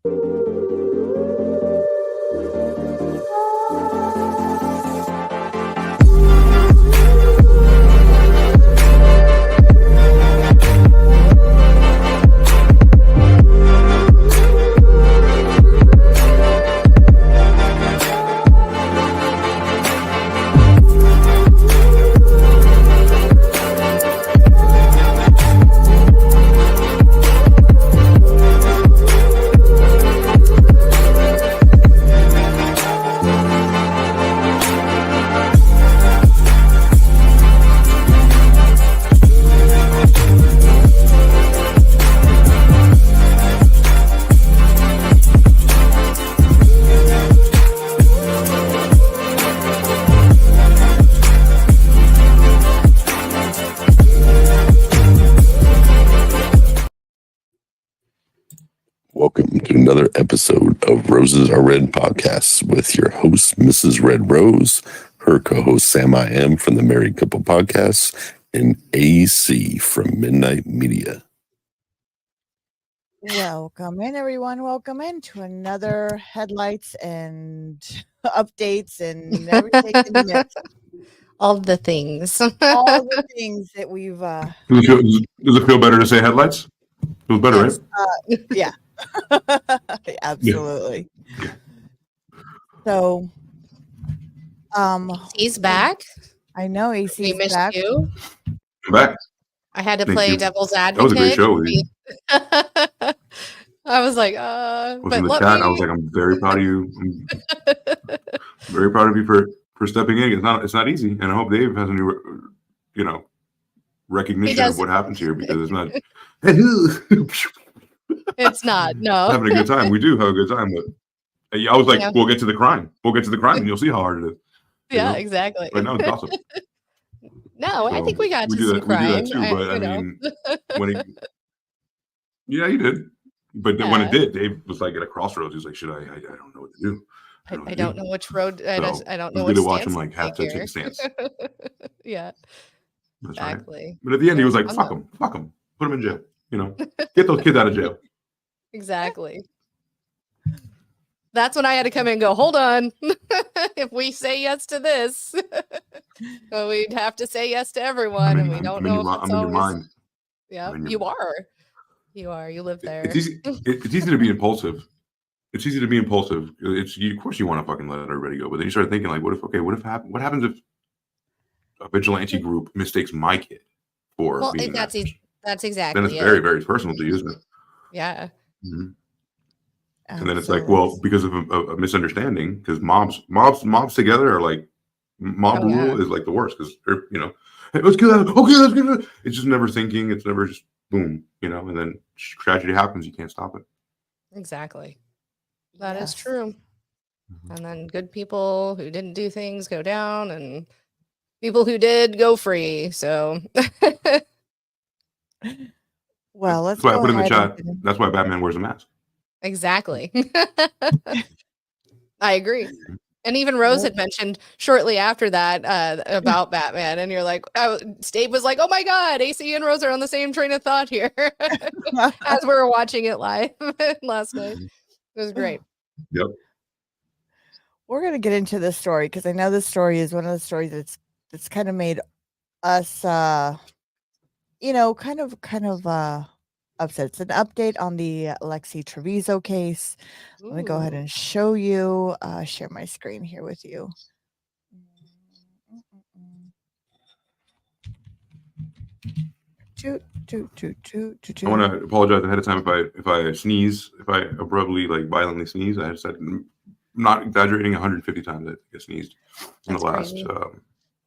Welcome to another episode of Roses Are Red podcast with your host, Mrs. Red Rose, her co-host, Sam I Am from the Married Couple Podcast, and AC from Midnight Media. Welcome in, everyone. Welcome in to another headlights and updates and everything in the mix. All the things. All the things that we've... Does it feel better to say headlights? Feels better, yes, right? Yeah. Absolutely. Yeah. So, he's back. I know AC's missed back. You. I'm back. I had to Thank play you. devil's advocate. That was a great show with you. I was like, was in the chat. I was like, I'm very proud of you. I'm very proud of you for stepping in. It's not easy, and I hope Dave has any recognition of what happens here, because it's not. It's not. No, having a good time. We do have a good time, but I was like, we'll get to the crime. We'll get to the crime, and you'll see how hard it is. Yeah, exactly. Right now, it's awesome. No, I think we got to do some crime. We do that too, but I mean, yeah, you did. But then when it did, Dave was like at a crossroads. He was like, "Should I don't know what to do. I don't know which road. I don't know. It's good to watch him like have to take a stance. Yeah, that's exactly. Right. But at the end, he was like, fuck him, put him in jail. Get those kids out of jail." Exactly. That's when I had to come in and go, hold on. If we say yes to this, we'd have to say yes to everyone. And we don't know if it's always... Your mind. Yeah, you are. You live there. It's easy to be impulsive. It's easy to be impulsive. Of course you want to fucking let everybody go. But then you start thinking like, what happens if a vigilante group mistakes my kid for being that's exactly. Then it's very, very personal to you, isn't it? Yeah. Mm-hmm. And then it's like, well, because of a misunderstanding, because mobs together are like, mob rule is like the worst, because hey, let's kill that. Okay, let's get it. It's just never thinking. It's never just boom, and then tragedy happens. You can't stop it. Exactly. That is true. Mm-hmm. And then good people who didn't do things go down, and people who did go free. So. Well, that's why I put in the chat. That's why Batman wears a mask. Exactly. I agree. And even Rose had mentioned shortly after that about Batman, and you're like, Dave was like, "Oh my God, AC and Rose are on the same train of thought here," as we were watching it live last night. It was great. Yep. We're gonna get into this story because I know this story is one of the stories that's kind of made us, kind of upset. It's an update on the Lexi Treviso case. Ooh. Let me go ahead and show you, share my screen here with you. I want to apologize ahead of time if I sneeze, if I abruptly violently sneeze. I just said, I'm not exaggerating, 150 times I get sneezed in the last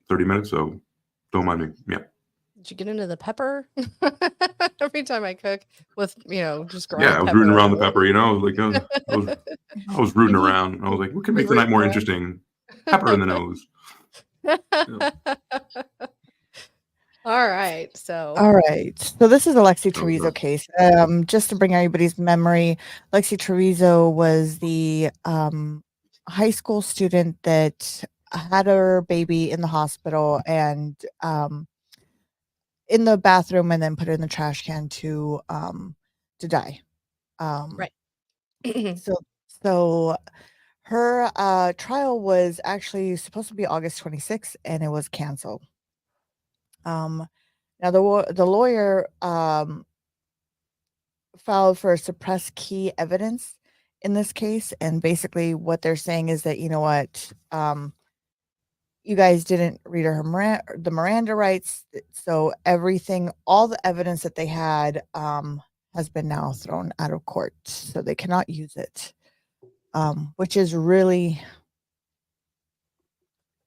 30 minutes, so don't mind me. Yeah. Did you get into the pepper? Every time I cook with, just growing I was rooting around the pepper, I was rooting around. I was like, what can make the night more interesting? Pepper in the nose. Yeah. All right. So this is a Lexi Treviso case. Just to bring everybody's memory, Lexi Treviso was the high school student that had her baby in the hospital and in the bathroom, and then put it in the trash can to die. Right. So her trial was actually supposed to be August 26th, and it was canceled. Now the lawyer filed for suppressed key evidence in this case, and basically what they're saying is that, you know what, you guys didn't read the Miranda rights, so all the evidence that they had has been now thrown out of court, so they cannot use it, which is really,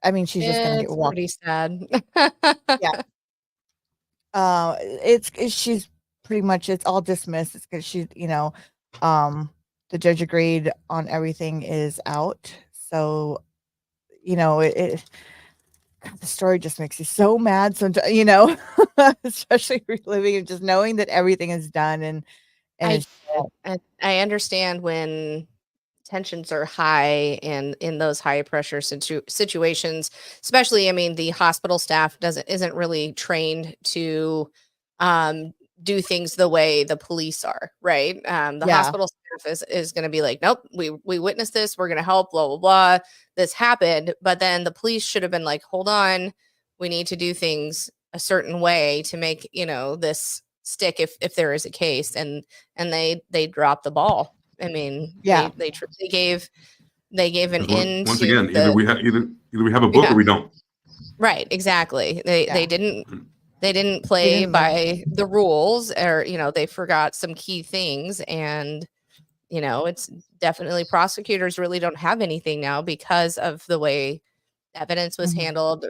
I mean, she's just gonna get It's walked. pretty sad. Yeah. She's pretty much, it's all dismissed. It's because she, the judge agreed on everything is out. So, the story just makes you so mad sometimes, especially reliving and just knowing that everything is done and I understand when tensions are high and in those high pressure situations, especially, I mean, the hospital staff isn't really trained to do things the way the police are, right? The hospital staff is going to be like, nope, we witnessed this, we're going to help, blah blah blah, this happened. But then the police should have been like, hold on, we need to do things a certain way to make this stick if there is a case, and they dropped the ball. I mean, they gave an in. Once again, either we have a book or we don't. Right, exactly. They didn't play by the rules, or they forgot some key things, and it's definitely, prosecutors really don't have anything now because of the way evidence was handled,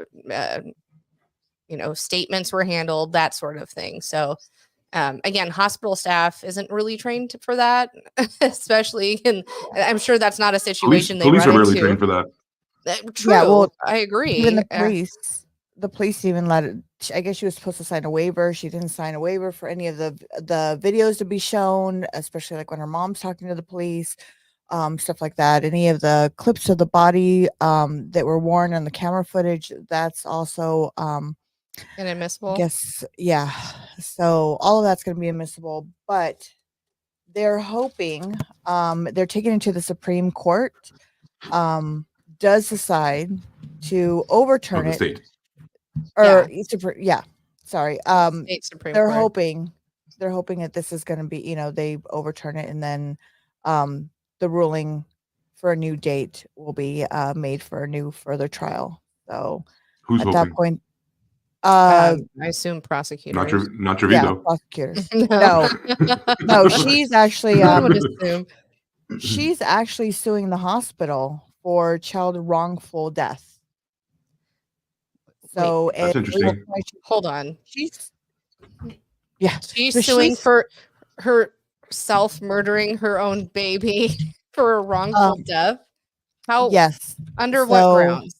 statements were handled, that sort of thing. So again, hospital staff isn't really trained for that, especially I'm sure that's not a situation police they run are really into. trained for that. True. Yeah, well, I agree. Even the police even let it. I guess she was supposed to sign a waiver. She didn't sign a waiver for any of the videos to be shown, especially like when her mom's talking to the police, stuff like that. Any of the clips of the body that were worn on the camera footage, that's also inadmissible. I guess, yeah. So all of that's going to be admissible, but they're hoping they're taking it to the Supreme Court. Does decide to overturn the it, state. or sorry. State Supreme they're Court. hoping that this is going to be, they overturn it, and then the ruling for a new date will be made for a new further trial. So who's at hoping? that point, I assume prosecutors. Not Trevino. Yeah, prosecutors. No, she's actually I would assume. She's actually suing the hospital for child wrongful death. So that's interesting. Hold on. She's suing for her self-murdering her own baby for a wrongful death. How? Yes. Under what grounds?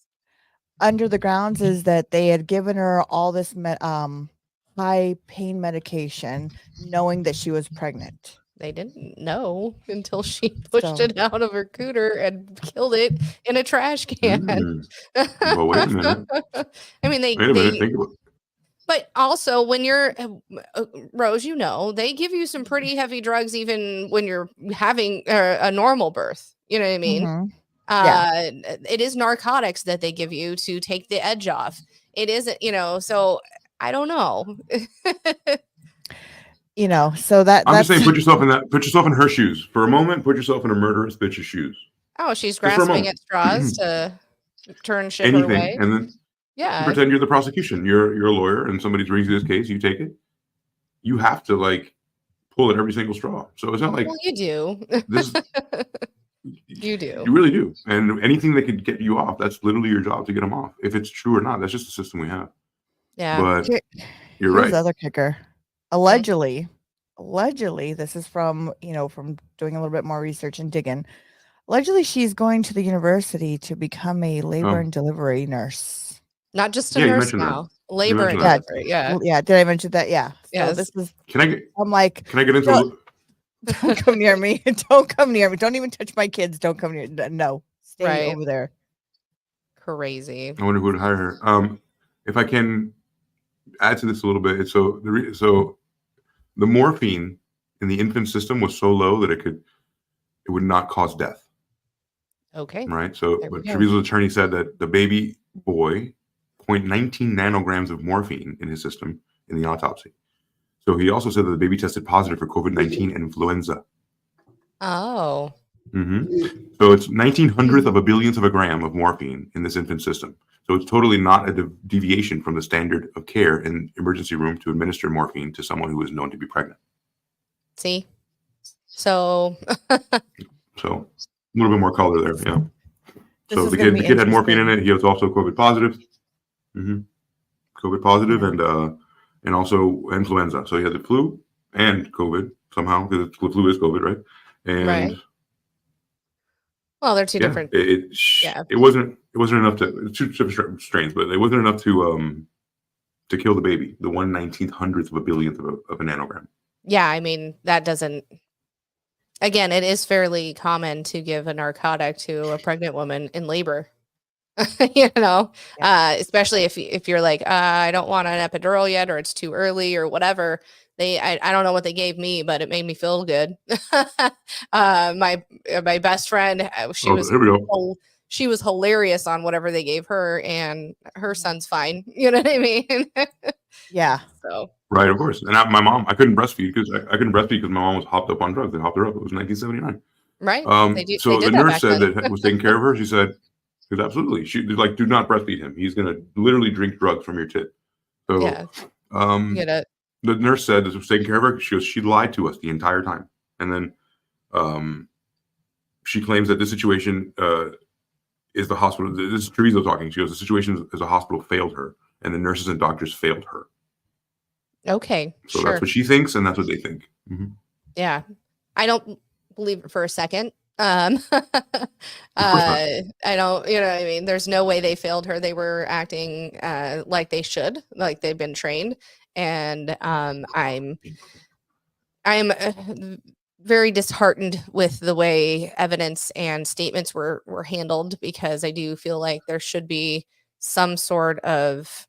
Under the grounds is that they had given her all this high pain medication, knowing that she was pregnant. They didn't know until she pushed it out of her cooter and killed it in a trash can. Well, wait a minute. I mean, Think about it. But also, when you're Rose, they give you some pretty heavy drugs even when you're having a normal birth. You know what I mean? It is narcotics that they give you to take the edge off. It isn't, so I don't know. So I'm just saying, put yourself in her shoes for a moment. Put yourself in a murderous bitch's shoes. Oh, she's grasping at straws to turn shit her way. And then you pretend you're the prosecution. You're a lawyer, and somebody brings you this case. You take it. You have to pull at every single straw. So it's not like, well, you do. You do. You really do. And anything that could get you off, that's literally your job to get them off. If it's true or not, that's just the system we have. Yeah. But you're right. The other kicker. Allegedly, this is from doing a little bit more research and digging. Allegedly, she's going to the university to become a labor and delivery nurse. Not just a nurse now. Labor and delivery. Yeah. Yeah. Did I mention that? Yeah. Yes. So this is. Can I get into? Don't come near me. Don't come near me. Don't even touch my kids. Don't come near. No. Stay over there. Crazy. I wonder who would hire her. If I can add to this a little bit, so the morphine in the infant system was so low that it would not cause death. Okay. Right. So, but Treviso's attorney said that the baby boy 0.19 nanograms of morphine in his system in the autopsy. So he also said that the baby tested positive for COVID-19 and influenza. Oh. So it's 1900th of a billionth of a gram of morphine in this infant system. So it's totally not a deviation from the standard of care in emergency room to administer morphine to someone who is known to be pregnant. See? So so a little bit more color there, yeah. This So the kid had morphine in it. He was also COVID positive. COVID positive and also influenza. So he had the flu and COVID somehow. The flu is COVID, right? And well, they're two different. It wasn't enough to two different strains, but it wasn't enough to kill the baby. The 1/1900th of a billionth of a nanogram. Yeah, I mean that doesn't. Again, it is fairly common to give a narcotic to a pregnant woman in labor. Especially if you're like, I don't want an epidural yet, or it's too early, or whatever. I don't know what they gave me, but it made me feel good. My best friend, she was hilarious on whatever they gave her, and her son's fine. You know what I mean? Yeah. So. Right, of course. And my mom, I couldn't breastfeed because my mom was hopped up on drugs. They hopped her up. It was 1979. Right. So the nurse said that was taking care of her. She said, because absolutely, she like, do not breastfeed him. He's going to literally drink drugs from your tit. So the nurse said this was taking care of her. She goes, she lied to us the entire time. And then she claims that this situation is the hospital. This is Treviso talking. She goes, the situation is a hospital failed her, and the nurses and doctors failed her. Okay. So that's what she thinks, and that's what they think. Yeah. I don't believe it for a second. I don't, you know what I mean? There's no way they failed her. They were acting like they should, like they've been trained. And I'm very disheartened with the way evidence and statements were handled, because I do feel like there should be some sort of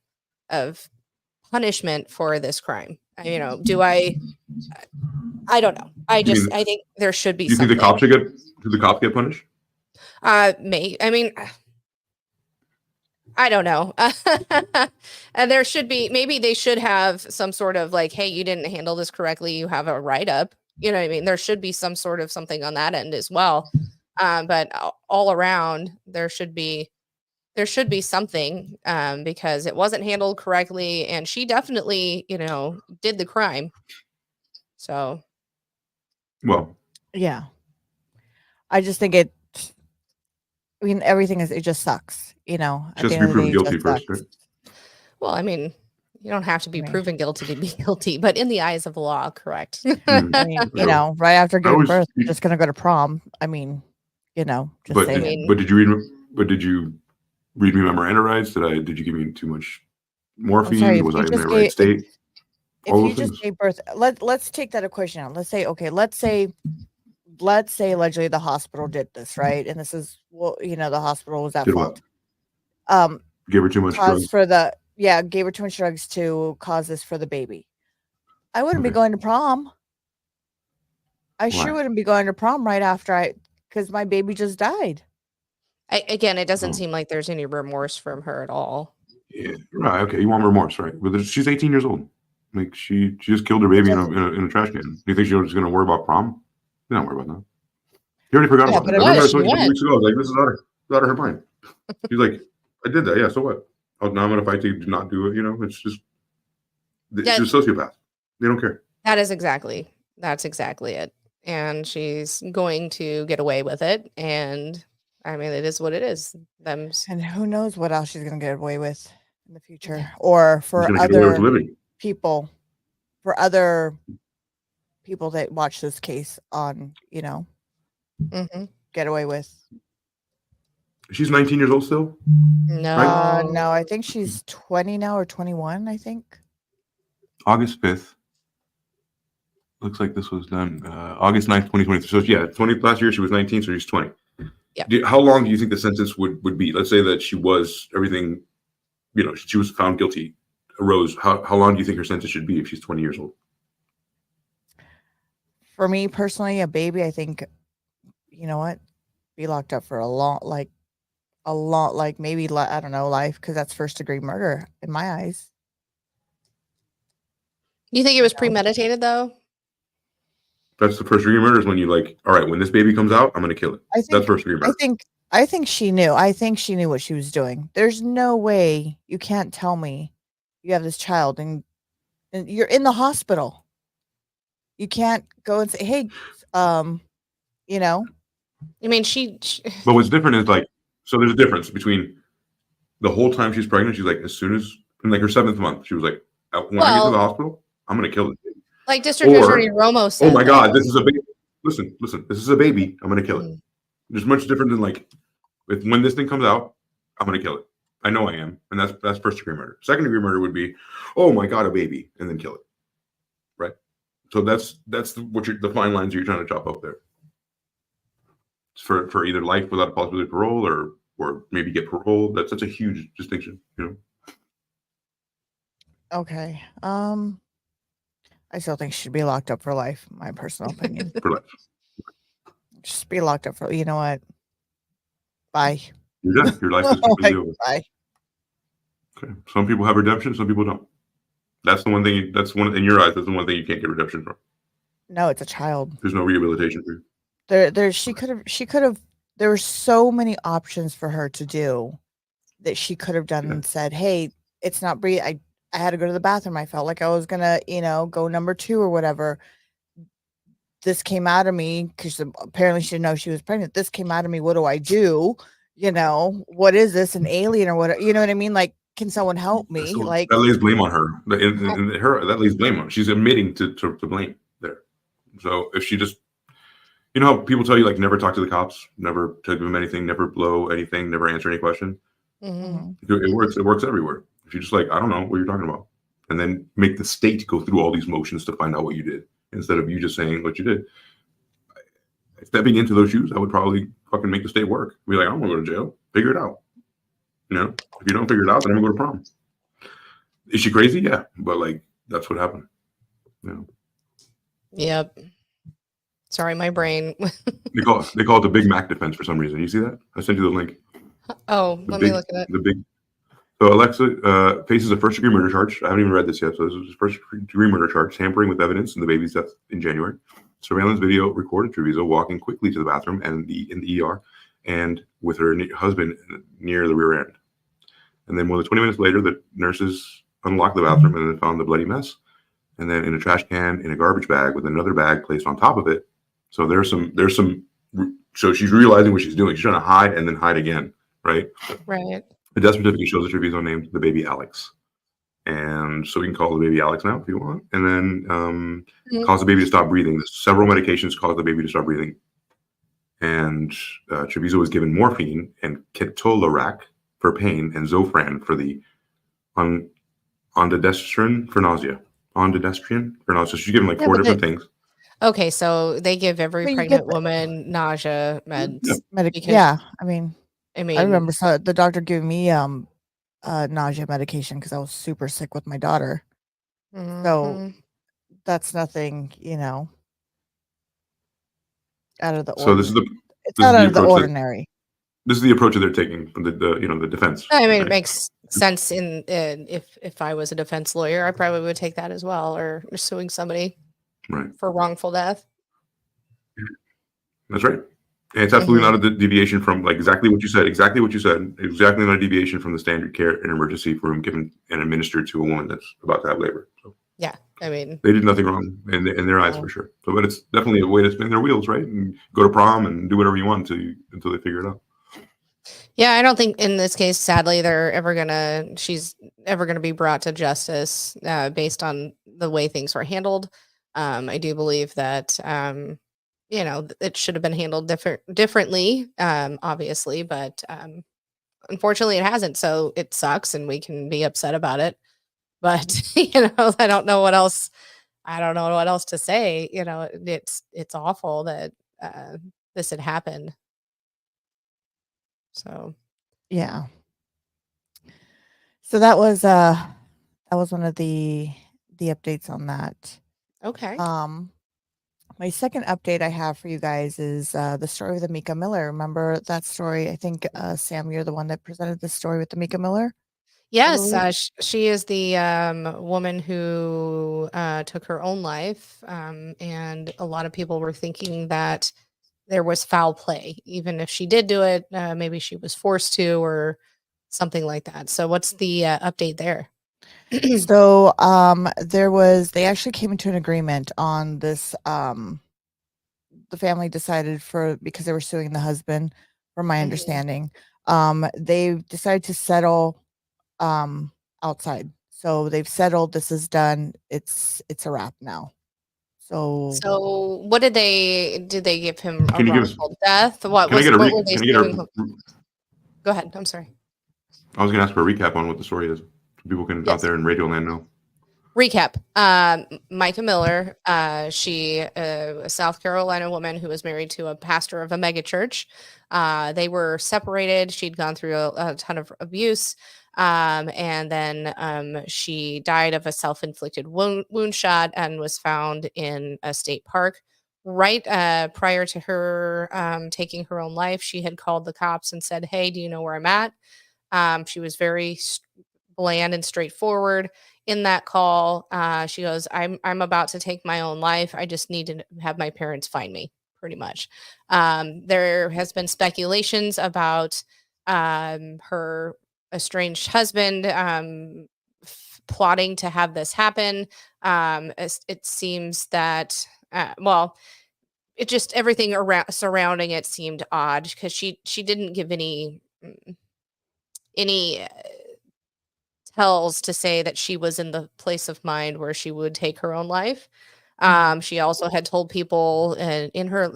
punishment for this crime. I don't know. I think there should be. You think the cops should get punished? I mean, I don't know. And there should be, maybe they should have some sort of like, hey, you didn't handle this correctly, you have a write-up. You know what I mean? There should be some sort of something on that end as well. But all around, there should be something, because it wasn't handled correctly, and she definitely, did the crime. So. Well. Yeah. I just think everything it just sucks, At Just to be proven guilty first, right? Well, I mean, you don't have to be proven guilty to be guilty, but in the eyes of the law, correct. I mean, right after giving birth, you're just going to go to prom. I mean, just saying. But did you read me my Miranda rights? Did you give me too much morphine? Sorry, was I in the right state? If you just gave birth, let's take that equation out. Let's say allegedly the hospital did this, right? And this is the hospital was at fault. Gave her too much drugs gave her too much drugs to cause this for the baby. I wouldn't be going to prom. I sure wouldn't be going to prom right after because my baby just died. Again, it doesn't seem like there's any remorse from her at all. Yeah, right. Okay, you want remorse, right? But she's 18 years old. Like she just killed her baby in a trash can. Do you think she's just going to worry about prom? Don't worry about that. You already forgot about it. I remember I told you a couple weeks ago. I was like, this is out of her mind. She's like, I did that. Yeah, so what? Oh, now I'm going to fight to not do it. It's just she's a sociopath. They don't care. That's exactly it. And she's going to get away with it. And I mean, it is what it is. And who knows what else she's going to get away with in the future, or for other people, that watch this case on, get away with. She's 19 years old still? No, right? No, I think she's 20 now, or 21, I think. August 5th. Looks like this was done August 9th, 2023. So yeah, last year she was 19, so she's 20. Yeah. How long do you think the sentence would be? Let's say that she was everything, she was found guilty, arose. How long do you think her sentence should be if she's 20 years old? For me personally, a baby, I think, you know what? Be locked up for a long, maybe I don't know, life, because that's first degree murder in my eyes. You think it was premeditated though? That's the first degree murder is when you like, all right, when this baby comes out, I'm going to kill it. That's first degree murder. I think she knew. I think she knew what she was doing. There's no way you can't tell me you have this child and you're in the hospital. You can't go and say, hey, you know. I mean, she But what's different is like, so there's a difference between the whole time she's pregnant. She's like, as soon as in like her 7th month, she was like, when I get to the hospital, I'm going to kill it. Like District Attorney Romo said. Oh my God, this is a baby. Listen, this is a baby. I'm going to kill it. There's much different than like, when this thing comes out, I'm going to kill it. I know I am. And that's first degree murder. Second degree murder would be, oh my God, a baby, and then kill it. Right. So that's the fine lines you're trying to chop up there. It's for either life without a possibility of parole or maybe get parole. That's such a huge distinction, you know? Okay. I still think she should be locked up for life, my personal opinion. For life. Just be locked up for, you know what? Bye. You're done. Your life is completely over. Bye. Okay. Some people have redemption, some people don't. That's the one thing. In your eyes. That's the one thing you can't get redemption from. No, it's a child. There's no rehabilitation for you. She could have. There were so many options for her to do that she could have done and said, "Hey, it's not breathe. I had to go to the bathroom. I felt like I was gonna, go number 2 or whatever. This came out of me because apparently she didn't know she was pregnant. This came out of me. What do I do? What is this? An alien or what? You know what I mean? Like, can someone help me? So like that lays blame on her. That lays blame on her. She's admitting to blame there. So if she just, how people tell you like never talk to the cops, never give them anything, never blow anything, never answer any question. Mm-hmm. It works. It works everywhere. If you just like, I don't know what you're talking about, and then make the state go through all these motions to find out what you did instead of you just saying what you did. Stepping into those shoes, I would probably fucking make the state work. Be like, I don't want to go to jail. Figure it out. If you don't figure it out, then I'm gonna go to prom. Is she crazy? Yeah, but like that's what happened. Yep. Sorry, my brain. They call it the Big Mac defense for some reason. You see that? I sent you the link. Oh, let me look at it. So Alexa faces a first-degree murder charge. I haven't even read this yet. So this is first-degree murder charge, tampering with evidence in the baby's death in January. Surveillance video recorded Treviso walking quickly to the bathroom and in the ER, and with her husband near the rear end. And then more than 20 minutes later, the nurses unlocked the bathroom and then found the bloody mess. And then in a trash can, in a garbage bag with another bag placed on top of it. So there's some. So she's realizing what she's doing. She's trying to hide and then hide again, right? Right. The death certificate shows that Treviso named the baby Alex. And so we can call the baby Alex now if you want. And then cause the baby to stop breathing. Several medications cause the baby to stop breathing. And Treviso was given morphine and ketorolac for pain and Zofran for the ondansetron for nausea. Ondansetron for nausea. So she's given like 4 different things. Okay, so they give every pregnant woman nausea meds. Yeah. I mean, I remember the doctor giving me nausea medication because I was super sick with my daughter. Mm-hmm. So that's nothing, out of the ordinary. So this is it's not out of the ordinary. This is the approach that they're taking from the defense. I mean, it makes sense. If I was a defense lawyer, I probably would take that as well, or suing somebody for wrongful death. That's right. And it's absolutely not a deviation from like exactly what you said. Exactly not a deviation from the standard care in emergency room given and administered to a woman that's about to have labor. So, yeah, I mean, they did nothing wrong in their eyes for sure. So, but it's definitely a way to spin their wheels, right? And go to prom and do whatever you want until they figure it out. Yeah, I don't think in this case, sadly, she's ever gonna be brought to justice based on the way things were handled. I do believe that it should have been handled differently, obviously, but unfortunately it hasn't. So it sucks and we can be upset about it. But, I don't know what else to say. It's awful that this had happened. So, yeah. So that was one of the updates on that. Okay. My second update I have for you guys is the story with Amika Miller. Remember that story? I think, Sam, you're the one that presented the story with Amika Miller. Yes, she is the woman who took her own life, and a lot of people were thinking that there was foul play, even if she did do it. Maybe she was forced to, or something like that. So, what's the update there? So they actually came into an agreement on this. The family decided, because they were suing the husband, from my understanding, they decided to settle outside. So they've settled. This is done. It's a wrap now. So what did they give him a Can you give us- wrongful death? What Can I get a what re- were they can I get a- suing him? Go ahead. I'm sorry. I was going to ask for a recap on what the story is. People can out there in Radio Land know. Recap. Micah Miller, she a South Carolina woman who was married to a pastor of a megachurch. They were separated. She'd gone through a ton of abuse. And then she died of a self-inflicted wound shot and was found in a state park. Right prior to her taking her own life, she had called the cops and said, "Hey, do you know where I'm at?" She was very bland and straightforward in that call. She goes, I'm about to take my own life. I just need to have my parents find me," pretty much. There has been speculations about her estranged husband plotting to have this happen. It seems that, it just everything surrounding it seemed odd, because she didn't give any tells to say that she was in the place of mind where she would take her own life. She also had told people in her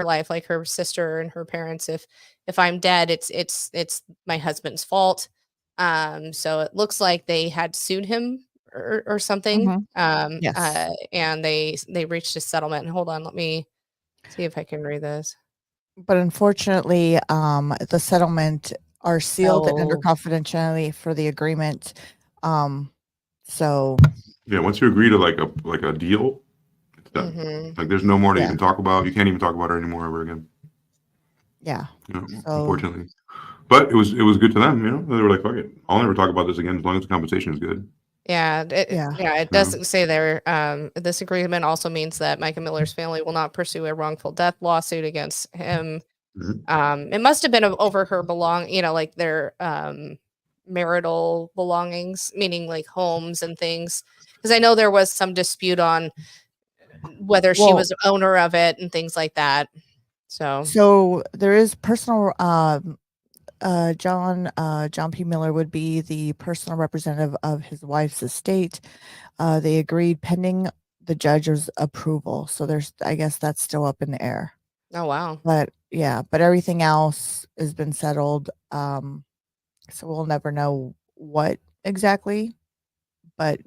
life, like her sister and her parents, if I'm dead, it's my husband's fault. So it looks like they had sued him or something. Yes. And they reached a settlement. Hold on, let me see if I can read this. But unfortunately, the settlement are sealed and under Oh. confidentiality for the agreement. So Yeah, once you agree to like a deal, it's done. Mhm. Like there's no more that you Yeah. can talk about. You can't even talk about it anymore ever again. yeah. Unfortunately. But it was good to them, They were like, fuck it. I'll never talk about this again as long as the compensation is good. Yeah, Yeah. it doesn't say there. This agreement also means that Micah Miller's family will not pursue a wrongful death lawsuit against him. Mhm. It must have been over her like their marital belongings, meaning like homes and things. Because I know there was some dispute on whether she was owner of it and things like that. So there is personal. John P. Miller would be the personal representative of his wife's estate. They agreed pending the judge's approval. So I guess that's still up in the air. Oh, wow. But everything else has been settled. So we'll never know what exactly, but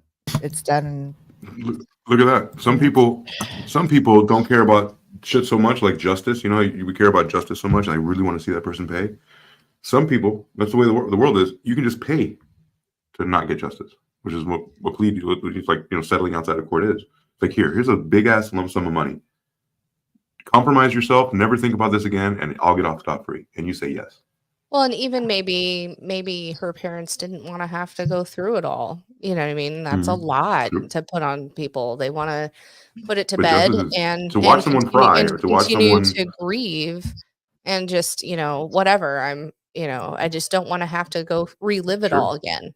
it's done. Look at that. Some people don't care about shit so much, like justice. We care about justice so much, and I really want to see that person pay. Some people, that's the way the world is. You can just pay to not get justice, which is what plea, which is like settling outside of court is. It's like here's a big ass lump sum of money. Compromise yourself. Never think about this again, and I'll get off the top free. And you say yes. Well, and even maybe her parents didn't want to have to go through it all. You know what I mean? That's a lot to put on people. They want to put it to bed and to watch someone fry, or to watch continue someone to grieve, and just whatever. I just don't want to have to go relive it all again.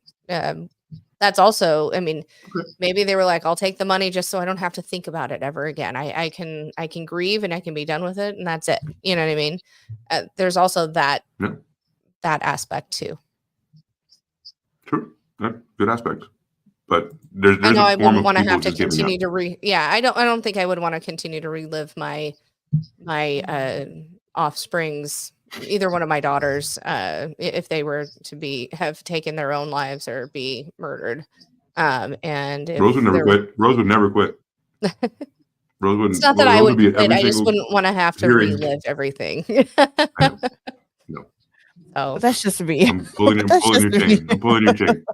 That's also, maybe they were like, I'll take the money just so I don't have to think about it ever again. I can grieve and I can be done with it, and that's it. You know what I mean? There's also that aspect too. True. Yeah, good aspect. But there's I know a I form wouldn't of want to people have to just giving up. continue to I don't think I would want to continue to relive my offspring's, either one of my daughters, if they were to have taken their own lives or be murdered. And Rose would never quit. Rose would never quit. Rose wouldn't. It's not that I would be quit. I just wouldn't want to have to relive everything. No. Oh, But that's just me. I'm pulling your chain. I'm pulling your chain.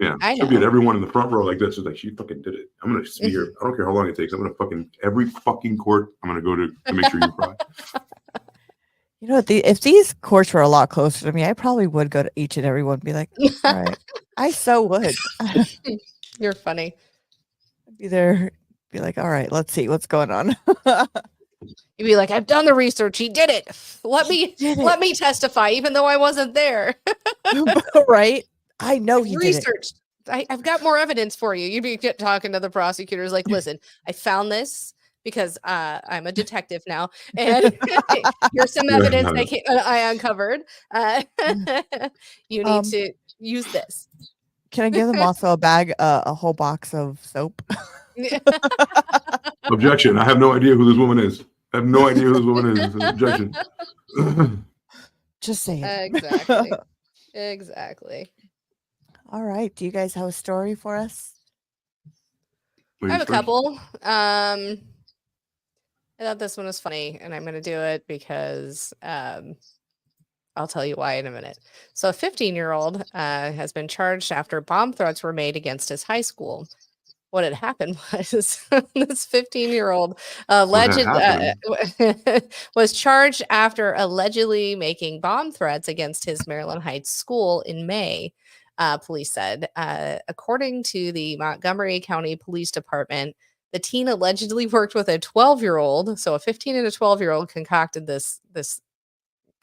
Yeah, she'll be at everyone in the front row like this. She's like, she fucking did it. I'm gonna be here. I don't care how long it takes. I'm gonna fucking every fucking court. I'm gonna go to make sure you cry. You know, if these courts were a lot closer to me, I probably would go to each and every one and be like, all right. I so would. You're funny. Be there, be like, all right, let's see what's going on. You'd be like, I've done the research. He did it. Let me testify, even though I wasn't there. Right? I know he researched. I've got more evidence for you. You'd be talking to the prosecutors like, listen, I found this because I'm a detective now, and here's some evidence I uncovered. You need to use this. Can I give them also a bag, a whole box of soap? Objection. I have no idea who this woman is. I have no idea who this woman is. Objection. Just saying. Exactly. All right. Do you guys have a story for us? I have a couple. I thought this one was funny, and I'm going to do it because I'll tell you why in a minute. So a 15-year-old has been charged after bomb threats were made against his high school. What had happened was this 15-year-old was charged after allegedly making bomb threats against his Maryland Heights school in May, police said. According to the Montgomery County Police Department, the teen allegedly worked with a 12-year-old, so a 15 and a 12-year-old concocted this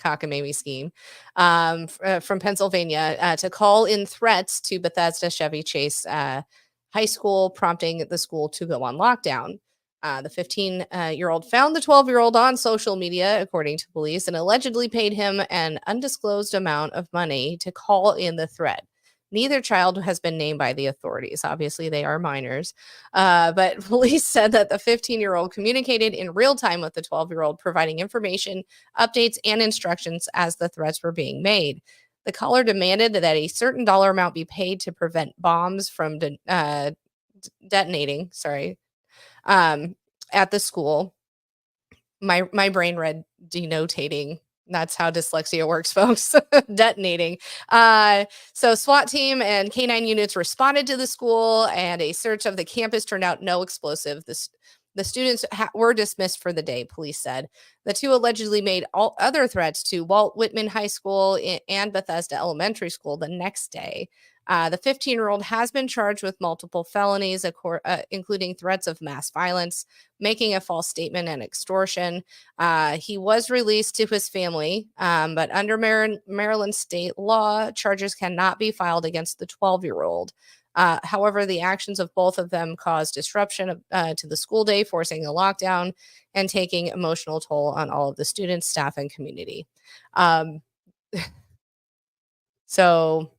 cockamamie scheme from Pennsylvania to call in threats to Bethesda Chevy Chase High School, prompting the school to go on lockdown. The 15-year-old found the 12-year-old on social media, according to police, and allegedly paid him an undisclosed amount of money to call in the threat. Neither child has been named by the authorities. Obviously, they are minors. But police said that the 15-year-old communicated in real time with the 12-year-old, providing information, updates, and instructions as the threats were being made. The caller demanded that a certain dollar amount be paid to prevent bombs from detonating. At the school. My brain read denotating. That's how dyslexia works, folks. Detonating. So SWAT team and K9 units responded to the school, and a search of the campus turned out no explosive. The students were dismissed for the day, police said. The two allegedly made all other threats to Walt Whitman High School and Bethesda Elementary School the next day. The 15-year-old has been charged with multiple felonies, including threats of mass violence, making a false statement, and extortion. He was released to his family, but under Maryland state law, charges cannot be filed against the 12-year-old. However, the actions of both of them caused disruption to the school day, forcing a lockdown and taking emotional toll on all of the students, staff, and community. So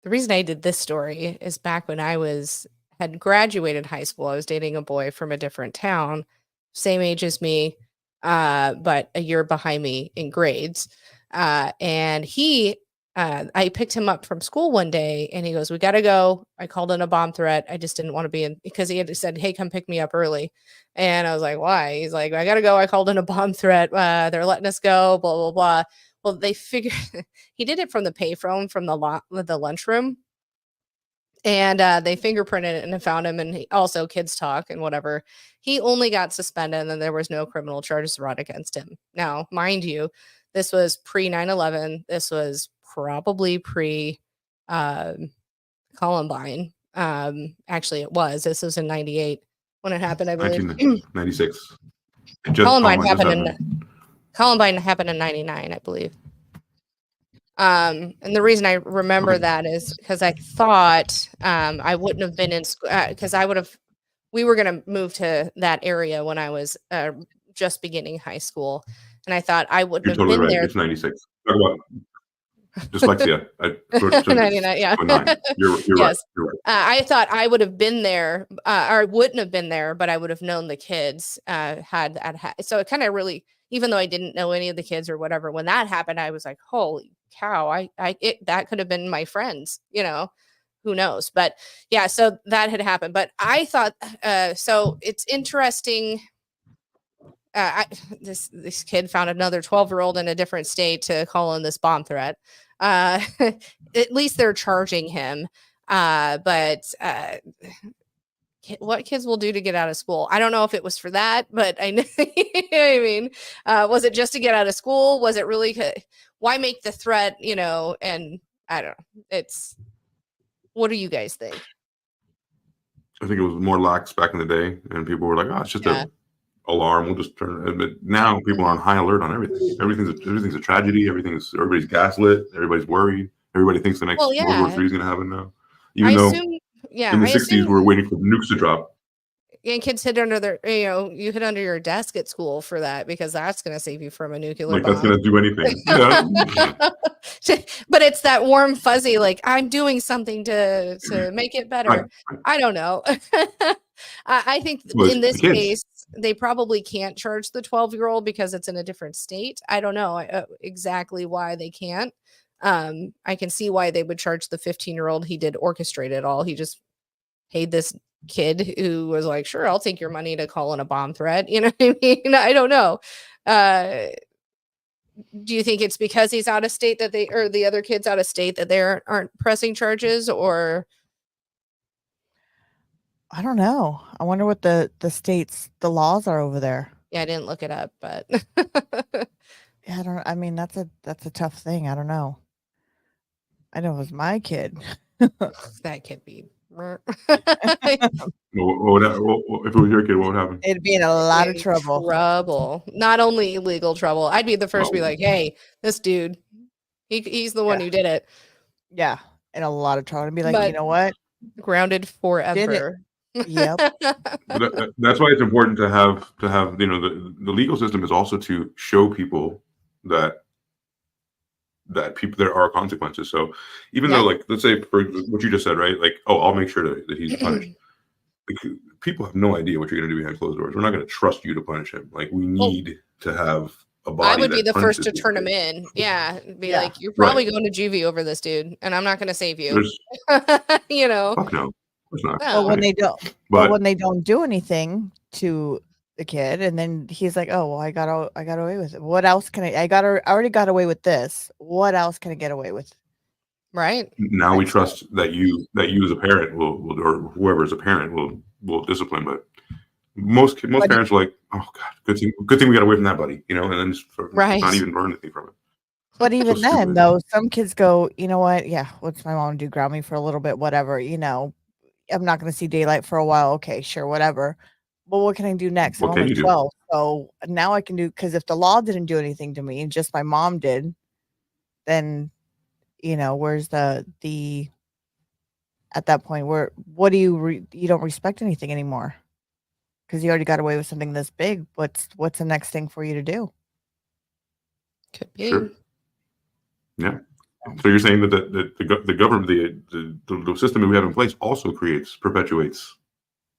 the reason I did this story is back when I had graduated high school, I was dating a boy from a different town, same age as me, but a year behind me in grades. And I picked him up from school one day and he goes, "We got to go." I called in a bomb threat. I just didn't want to be in, because he had said, "Hey, come pick me up early." And I was like, "Why?" He's like, "I got to go. I called in a bomb threat. They're letting us go, blah, blah, blah." Well, they figured he did it from the payphone from the lunchroom. And they fingerprinted it and found him. And also kids talk and whatever. He only got suspended, and then there was no criminal charges brought against him. Now, mind you, this was pre 9/11. This was probably pre Columbine. Actually, it was. This was in 98 when it happened, I believe. 1996. Columbine happened in 99, I believe. And the reason I remember that is because I thought I wouldn't have been in school, because we were going to move to that area when I was just beginning high school. And I thought I wouldn't have been there. It's 96. Talk about dyslexia. 99, yeah. You're yes. right. You're right. I thought I would have been there, or I wouldn't have been there, but I would have known the kids so it kind of really, even though I didn't know any of the kids or whatever, when that happened, I was like, holy cow, that could have been my friends, who knows? But yeah, so that had happened. But I thought, so it's interesting this kid found another 12-year-old in a different state to call in this bomb threat. At least they're charging him. But what kids will do to get out of school? I don't know if it was for that, but I know, I mean, was it just to get out of school? Was it really? Why make the threat? And I don't know. What do you guys think? I think it was more lax back in the day, and people were like, "Oh, it's just a alarm. We'll just turn it." But now people are on high alert on everything. Everything's a tragedy. Everybody's gaslit. Everybody's worried. Everybody thinks the next World War III is going to happen now. Even though in the 60s we're waiting for the nukes to drop. And kids hid under you hid under your desk at school for that, because that's going to save you from a nuclear bomb. That's going to do anything. Yeah. But it's that warm fuzzy, like, I'm doing something to make it better. Right. I don't know. I think in this case, they probably can't charge the 12-year-old because it's in a different state. I don't know exactly why they can't. I can see why they would charge the 15-year-old. He did orchestrate it all. He just paid this kid who was like, sure, I'll take your money to call in a bomb threat. You know what I mean? I don't know. Do you think it's because he's out of state that or the other kids out of state that they aren't pressing charges, or? I don't know. I wonder what the laws are over there. Yeah, I didn't look it up, but yeah, I mean, that's a tough thing. I don't know. I know it was my kid. That could be. If it was your kid, what would happen? It'd be in a lot of trouble. Not only legal trouble. I'd be the first to be like, hey, this dude, he's the one who did it. Yeah, in a lot of trouble. And be like, you know what? Grounded forever. Yep. That's why it's important to have the legal system is also to show people that there are consequences. So even though, like, let's say for what you just said, right? Like, oh, I'll make sure that he's punished. People have no idea what you're going to do behind closed doors. We're not going to trust you to punish him. Like, we need to have a body. I would be the first to turn him in. Yeah. Be like, you're probably going to juvie over this dude, and I'm not going to save you. Fuck no. Of course not. Well, when they don't do anything to the kid, and then he's like, oh, well, I got away with it. What else can I already got away with this. What else can I get away with? Right. Now we trust that you as a parent will or whoever is a parent will discipline, but most parents are like, oh God, good thing we got away from that, buddy, and then just not even learn anything from it. But even so then, though, some kids go, you know what? Yeah, what's my mom do? Ground me for a little bit, whatever. I'm not going to see daylight for a while. Okay, sure, whatever. But what can I do next? I'm only 12, so now I can do, because if the law didn't do anything to me and just my mom did, then where's the at that point what do you don't respect anything anymore because you already got away with something this big. What's the next thing for you to do? Could be. Sure. Yeah. So you're saying that the government, the system that we have in place also perpetuates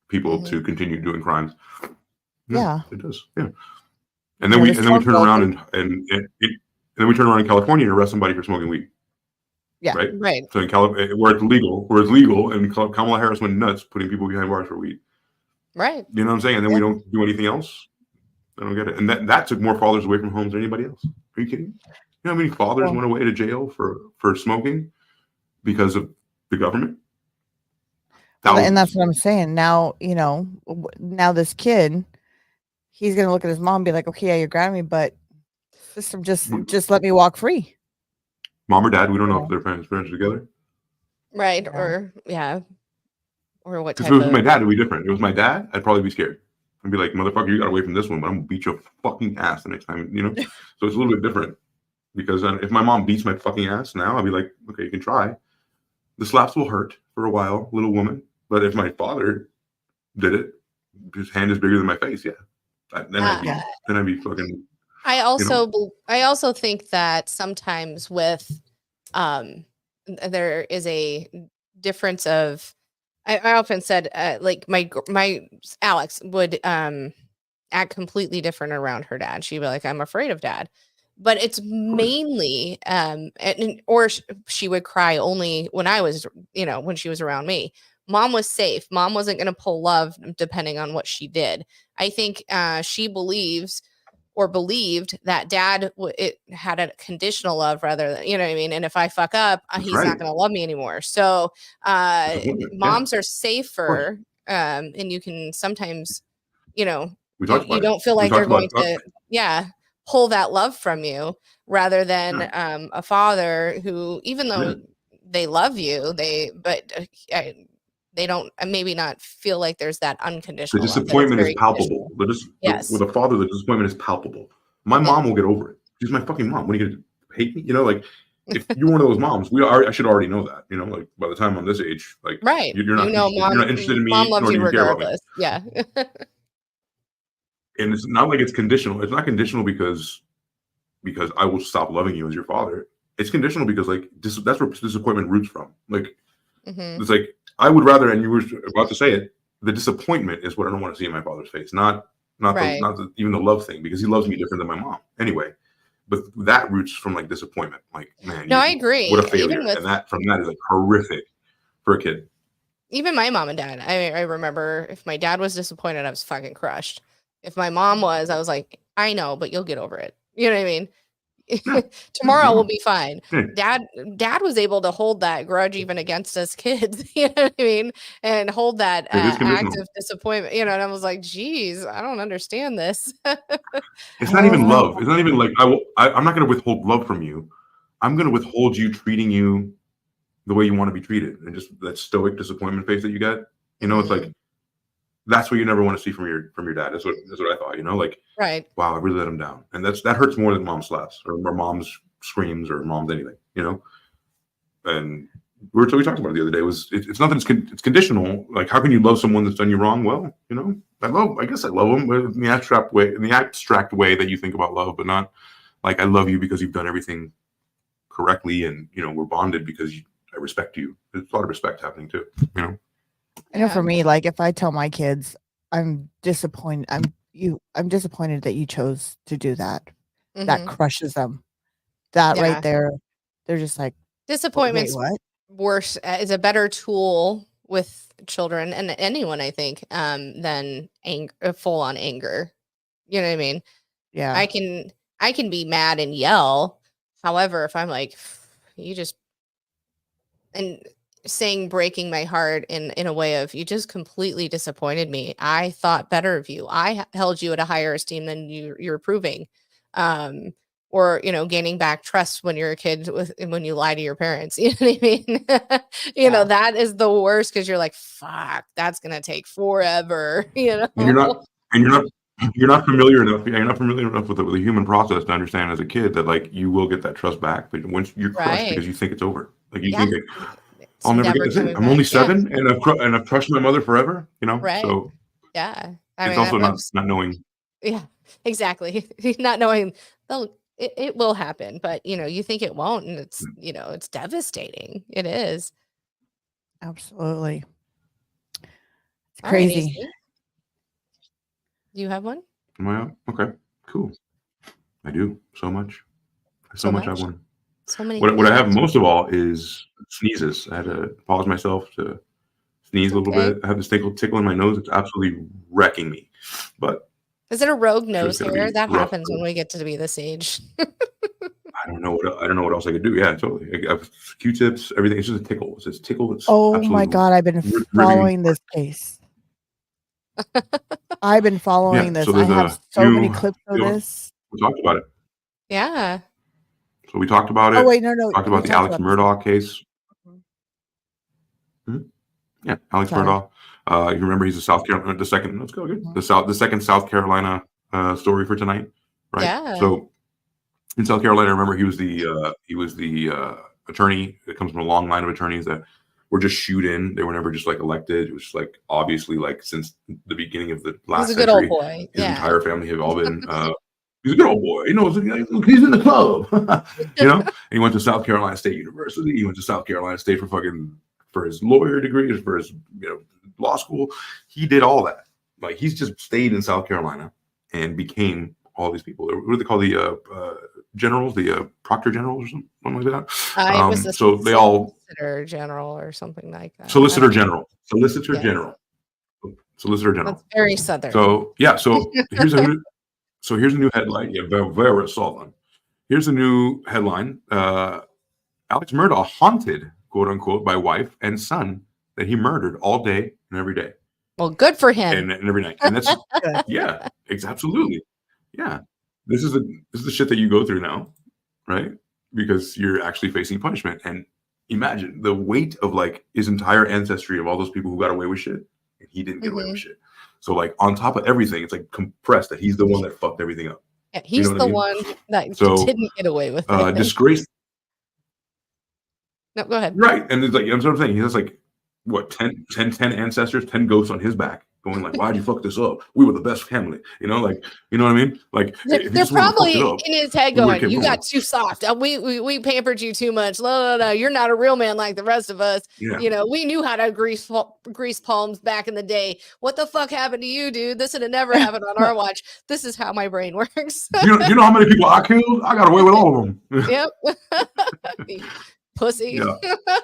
people to continue doing crimes. Yeah, it does. Yeah. And then we turn around and then we turn around in California and arrest somebody for smoking weed. Yeah. Right. So in California, where it's legal, and Kamala Harris went nuts putting people behind bars for weed. Right. You know what I'm saying? And then we don't do anything else. I don't get it. And that took more fathers away from homes than anybody else. Are you kidding? You know how many fathers went away to jail for smoking because of the government? And that's what I'm saying. Now, now this kid, he's going to look at his mom and be like, okay, yeah, you're grounding me, but system just let me walk free. Mom or dad, we don't know if their parents are together. Right. Yeah. Or what type if it was my dad, it would be different. If it was my dad, I'd probably be scared. I'd be like, motherfucker, you got away from this one, but I'm going to beat your fucking ass the next time, So it's a little bit different. Because if my mom beats my fucking ass now, I'll be like, okay, you can try. The slaps will hurt for a while, little woman. But if my father did it, his hand is bigger than my face, yeah. Then I'd be fucking. I also think that sometimes with there is a difference of. I often said like my Alex would act completely different around her dad. She'd be like, I'm afraid of dad. But it's mainly, or she would cry only when I was, when she was around me. mom was safe. Mom wasn't going to pull love depending on what she did. I think she believed that dad it had a conditional love rather than, you know what I mean? And if I fuck up, he's not going to love me anymore. So moms are safer. And you can sometimes, you know, you don't feel like they're going to, pull that love from you rather than a father who, even though they love you, they don't maybe not feel like there's that unconditional love. The disappointment is palpable. With a father, the disappointment is palpable. My mom will get over it. She's my fucking mom. What are you going to hate me? You know, like if you're one of those moms, I should already know that, you know, like by the time I'm this age, like you're not interested in me, mom loves nor do you you care about me. regardless. Yeah. And it's not like it's conditional. It's not conditional because I will stop loving you as your father. It's conditional because like that's where disappointment roots from. Like it's like I would rather, and you were about to say it, the disappointment is what I don't want to see in my father's face, not even the love thing, because he loves me different than my mom anyway. But that roots from like disappointment. Like, man, I agree. What a failure, and that is like horrific for a kid. Even my mom and dad. I remember if my dad was disappointed, I was fucking crushed. If my mom was, I was like, I know, but you'll get over it. You know what I mean? Tomorrow will be fine. Dad was able to hold that grudge even against us kids, you know what I mean? And hold that act of disappointment, you know, and I was like, geez, I don't understand this. It's not even love. It's not even like I'm not going to withhold love from you. I'm going to withhold you treating you the way you want to be treated, and just that stoic disappointment face that you get. You know, it's like that's what you never want to see from your dad. That's what I thought. You know, like wow, I really let him down, and that hurts more than mom slaps or mom's screams or mom's anything. You know, and we talked about it the other day. It's nothing. It's conditional. Like, how can you love someone that's done you wrong? Well, you know, I guess I love them in the abstract way that you think about love, but not like I love you because you've done everything correctly, and you know we're bonded because I respect you. There's a lot of respect happening too. You know. I know for me, like if I tell my kids I'm disappointed, I'm disappointed that you chose to do that. That crushes them. That right there, they're just like, disappointment's worse, is a better tool with children and anyone, I think, than full on anger. You know what I mean? Yeah. I can be mad and yell. However, if I'm like, you just, and saying breaking my heart in a way of, you just completely disappointed me. I thought better of you. I held you at a higher esteem than you're proving. Or, you know, gaining back trust when you're a kid when you lie to your parents. You know what I mean? You know, that is the worst, because you're like, fuck, that's going to take forever. You know? You're not familiar enough. You're not familiar enough with the human process to understand as a kid that like you will get that trust back, but once you're crushed because you think it's over, like you think like, I'll never get this in. I'm only 7 and I've crushed my mother forever. You know, so I mean, also not knowing. Yeah, exactly. Not knowing it will happen, but you know, you think it won't, and it's you know, it's devastating. It is. Absolutely. It's crazy. Right, do you have one? Am I up? Okay, cool. I do so much. So much I want. So many. What I have most of all is sneezes. I had to pause myself to sneeze a little bit. I have this tickle in my nose. It's absolutely wrecking me. But is it a rogue nose hair? That happens when we get to be this age. I don't know what else I could do. Yeah, totally. I have Q-tips, everything. It's just a tickle. It's just a tickle. Oh my God, I've been following this case. I've been following this. I have so many clips of this. We talked about it. Yeah. So we talked about it. Oh wait, no. Talked about the Alex Murdaugh case. Yeah, Alex Murdaugh. You remember he's a South Carolina. The second. Let's go. Good. The second South Carolina story for tonight, right? Yeah. So in South Carolina, I remember he was the attorney that comes from a long line of attorneys that were just shoot in. They were never just like elected. It was just like obviously like since the beginning of the last century. He's a good old boy. His entire family have all been. He's a good old boy. You know, he's in the club. You know, and he went to South Carolina State University. He went to South Carolina State for his lawyer degree, for his law school. He did all that. Like he's just stayed in South Carolina and became all these people. What do they call the generals? The Proctor Generals or something like that. It was the so they all Solicitor General or something like that. Solicitor General. General. That's very southern. So yeah, so here's a new headline. Yeah, very southern. Here's a new headline. Alex Murdaugh haunted, quote unquote, by wife and son that he murdered all day and every day. Well, good for him. And every night. And that's yeah, absolutely. Yeah. This is the shit that you go through now, right? Because you're actually facing punishment. And imagine the weight of like his entire ancestry of all those people who got away with shit, and he didn't get away with shit. So like on top of everything, it's like compressed that he's the one that fucked everything up. Yeah, he's the one that didn't get away with it. Disgraced. No, go ahead. Right. And it's like, that's what I'm saying. He has like, what, 10 ancestors, 10 ghosts on his back going like, why'd you fuck this up? We were the best family. You know, like, you know what I mean? Like, they're probably in his head going, you got too soft. We pampered you too much. No. You're not a real man like the rest of us. Yeah. You know, we knew how to grease palms back in the day. What the fuck happened to you, dude? This would have never happened on our watch. This is how my brain works. you know how many people I killed? I got away with all of them. Yep. Pussy. Yeah,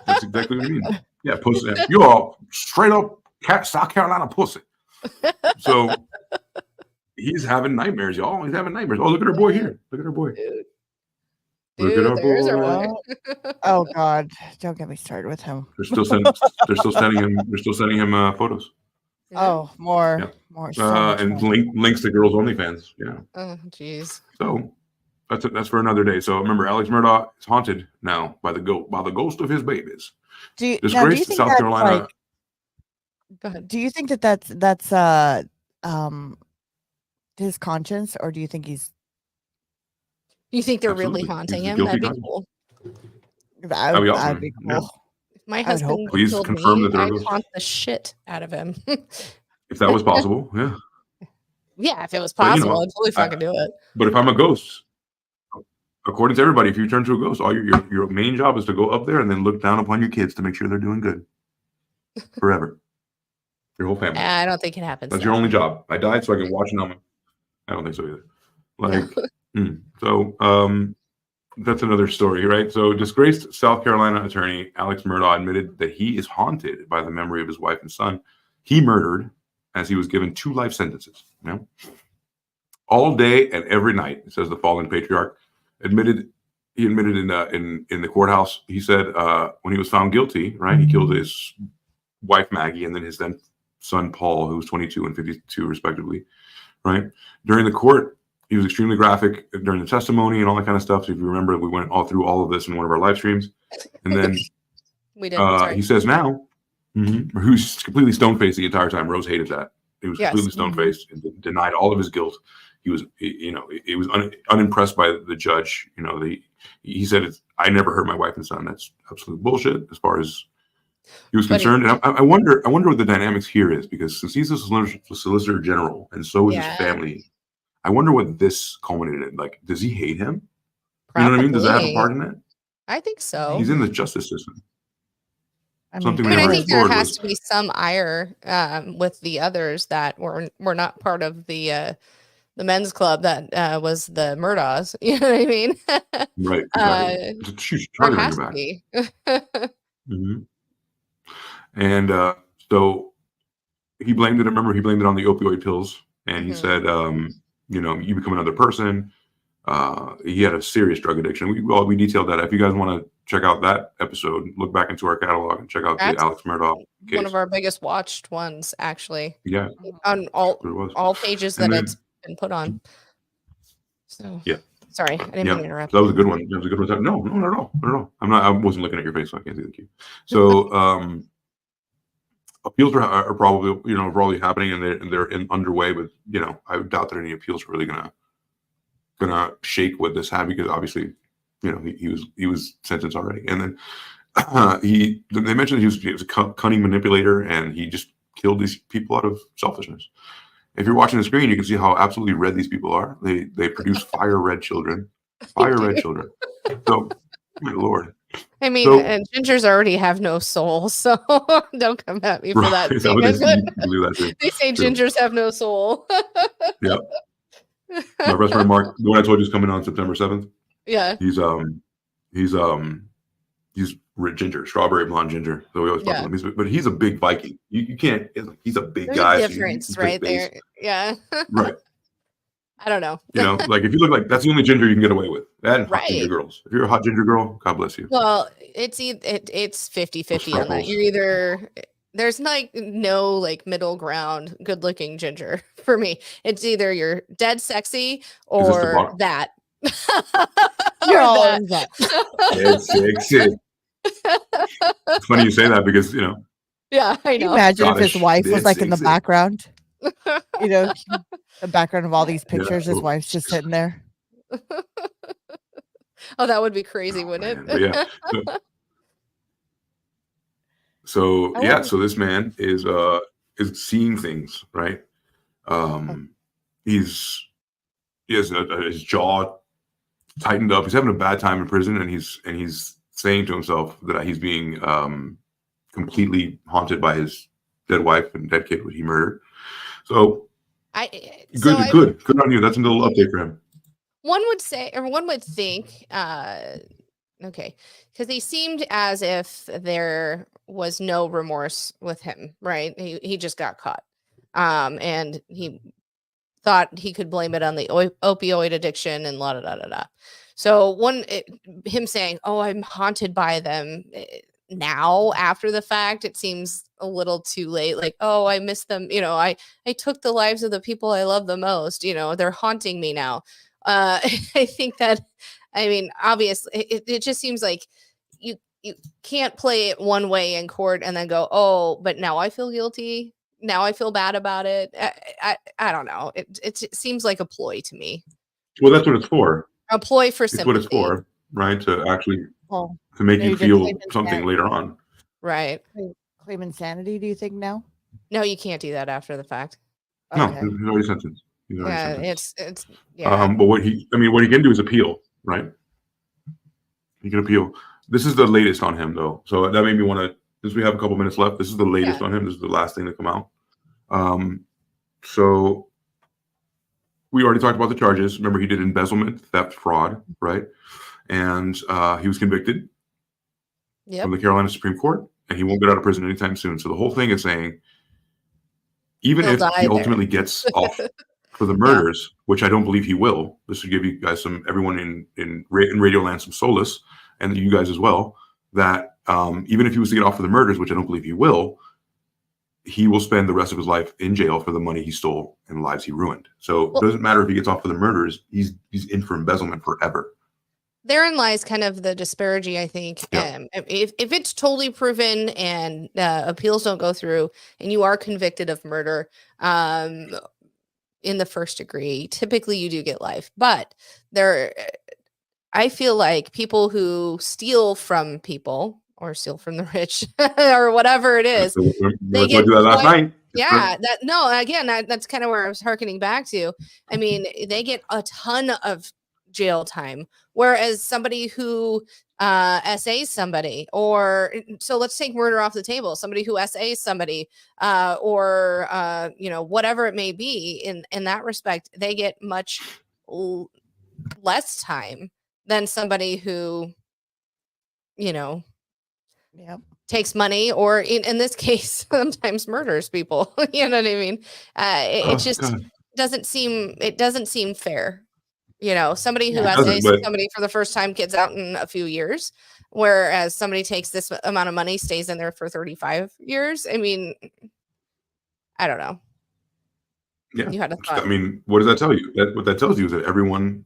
that's exactly what I mean. Yeah, pussy. You're all straight up South Carolina pussy. So he's having nightmares, y'all. He's having nightmares. Oh, look at our boy here. Look at our boy. Dude, look at our boy. Oh God, don't get me started with him. They're still sending him photos. Oh, more. So and links to girls' OnlyFans. Yeah. Oh, jeez. So that's for another day. So remember, Alex Murdaugh is haunted now by the ghost of his babies. Disgraced South Carolina. Like, go ahead. Do you think that's his conscience, or do you think he's? You think they're really haunting him? That'd be cool. That'd be awesome. Cool. Yeah. If my husband please killed confirm me, that I'd haunt the shit out of him. If that was possible, yeah. Yeah, if it was possible, I'd totally fucking do it. But if I'm a ghost, according to everybody, if you turn to a ghost, all your main job is to go up there and then look down upon your kids to make sure they're doing good forever. Your whole family. I don't think it happens. That's your only job. I died so I can watch them. I don't think so either. Like, so that's another story, right? So disgraced South Carolina attorney Alex Murdaugh admitted that he is haunted by the memory of his wife and son he murdered as he was given 2 life sentences. You know? All day and every night, says the fallen patriarch. He admitted in the courthouse. He said when he was found guilty, right, he killed his wife Maggie and then his then son Paul, who was 22 and 52 respectively, right? During the court, he was extremely graphic during the testimony and all that kind of stuff. So if you remember, we went all through all of this in one of our live streams, and then we did. He says now, who's completely stone-faced the entire time. Rose hated that. He was completely stone-faced and denied all of his guilt. He was, it was unimpressed by the judge. You know, he said, "I never hurt my wife and son." That's absolute bullshit as far as he was concerned. And I wonder what the dynamics here is, because since he's a solicitor general and so is his family, I wonder what this culminated in. Like, does he hate him? Probably. You know what I mean? Does that have a part in it? I think so. He's in the justice system. I think there has to be some ire with the others that were not part of the men's club that was the Murdaughs. You know what I mean? Right. Exactly. It's a huge target on your back. And so he blamed it. Remember, he blamed it on the opioid pills, and he said, you become another person. He had a serious drug addiction. We detailed that. If you guys want to check out that episode, look back into our catalog and check out the Alex Murdaugh case. One of our biggest watched ones, actually. Yeah. On all pages that it's been put on. So yeah. Sorry, I didn't mean to interrupt. That was a good one. That was a good one. No, not at all. Not at all. I wasn't looking at your face, so I can't see the cue. So appeals are probably happening, and they're underway. But I doubt that any appeals are really gonna shake what this had, because obviously, he was sentenced already. And then they mentioned he was a cunning manipulator, and he just killed these people out of selfishness. If you're watching the screen, you can see how absolutely red these people are. They produce fire red children. So, my Lord. I mean, and gingers already have no soul, so don't come at me for that. They say gingers have no soul. Yep. My best friend Mark, the one I told you is coming on September 7th. Yeah. He's ginger, strawberry blonde ginger. So we always talk about him. But he's a big Viking. You can't. He's a big There's guy. a difference right there. Yeah. Right. I don't know. You know, like if you look like that's the only ginger you can get away with. That and hot ginger girls. If you're a hot ginger girl, God bless you. Well, it's 50-50 on that. You're either there's like no like middle ground good looking ginger for me. It's either you're dead sexy or that. You're all that. Dead sexy. It's funny you say that because you know. Yeah, I know. Imagine if his wife was like in the background. You know, the background of all these pictures, his wife's just sitting there. Oh, that would be crazy, wouldn't it? Yeah. So this man is seeing things, right? He has his jaw tightened up. He's having a bad time in prison, and he's saying to himself that he's being completely haunted by his dead wife and dead kid, who he murdered. So good on you. That's a little update for him. One would say, or one would think, okay, because he seemed as if there was no remorse with him, right? He just got caught, and he thought he could blame it on the opioid addiction and la da da da da. So him saying, "Oh, I'm haunted by them." Now after the fact, it seems a little too late. Like, oh, I miss them. You know, I took the lives of the people I love the most. You know, they're haunting me now. I think that, I mean, obviously, it just seems like you can't play it one way in court and then go, oh, but now I feel guilty. Now I feel bad about it. I don't know. It seems like a ploy to me. Well, that's what it's for. A ploy for sympathy. It's what it's for, right? To actually to make you feel something later on. Right. Claim insanity, do you think now? No, you can't do that after the fact. No, he's already sentenced. It's but what he can do is appeal, right? He can appeal. This is the latest on him, though. So that made me want to, since we have a couple minutes left, this is the latest on him. This is the last thing to come out. So we already talked about the charges. Remember, he did embezzlement, theft, fraud, right? And he was convicted from the Carolina Supreme Court, and he won't get out of prison anytime soon. So the whole thing is saying, even if he ultimately gets off for the murders, which I don't believe he will, this should give you guys everyone in Radio Land some solace, and you guys as well, that even if he was to get off for the murders, which I don't believe he will spend the rest of his life in jail for the money he stole and the lives he ruined. So it doesn't matter if he gets off for the murders, he's in for embezzlement forever. Therein lies kind of the disparity, I think. If it's totally proven and appeals don't go through and you are convicted of murder in the first degree, typically you do get life. But I feel like people who steal from people or steal from the rich or whatever it is, they get do that last night. Yeah, that's kind of where I was hearkening back to. I mean, they get a ton of jail time, whereas somebody who SAs somebody, or so let's take murder off the table, somebody who SAs somebody or whatever it may be, in that respect, they get much less time than somebody who takes money, or in this case sometimes murders people. You know what I mean? It just doesn't seem fair. Somebody who has somebody for the first time gets out in a few years, whereas somebody takes this amount of money, stays in there for 35 years. I mean, I don't know. Yeah. You had a thought. I mean, what does that tell you? What that tells you is that everyone,